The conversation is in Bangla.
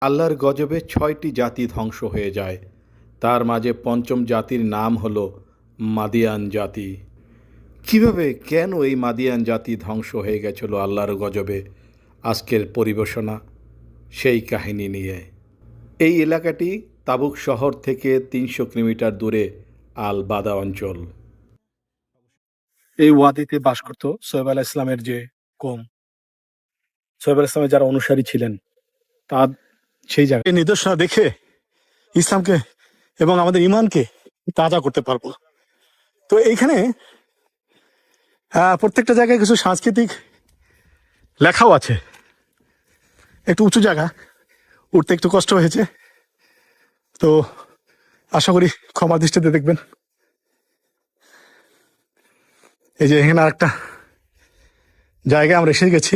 আল্লাহর গজবে ৬টি জাতি ধ্বংস হয়ে যায়। তার মাঝে পঞ্চম জাতির নাম হলো মাদিয়ান জাতি। কিভাবে কেন এই মাদিয়ান জাতি ধ্বংস হয়ে গেছিল আল্লাহর গজবে? আজকের পরিবেশনা সেই কাহিনী নিয়ে। এই এলাকাটি তাবুক শহর থেকে ৩০০ কিলোমিটার দূরে আল বাদা অঞ্চল। এই ওয়াদিতে বাস করত সোহেব আলাহ ইসলামের যে কওম, সোহেব আলাহ ইসলামের যারা অনুসারী ছিলেন, তার সেই জায়গায় এই নিদর্শন দেখে ইসলামকে এবং আমাদের ইমানকে তাজা করতে পারবো। তো এইখানে প্রত্যেকটা জায়গায় কিছু সাংস্কৃতিক লেখাও আছে। একটু উঁচু জায়গা, উঠতে একটু কষ্ট হয়েছে, তো আশা করি ক্ষমা দৃষ্টিতে দেখবেন। এই যে এখানে আরেকটা জায়গায় আমরা এসে গেছি।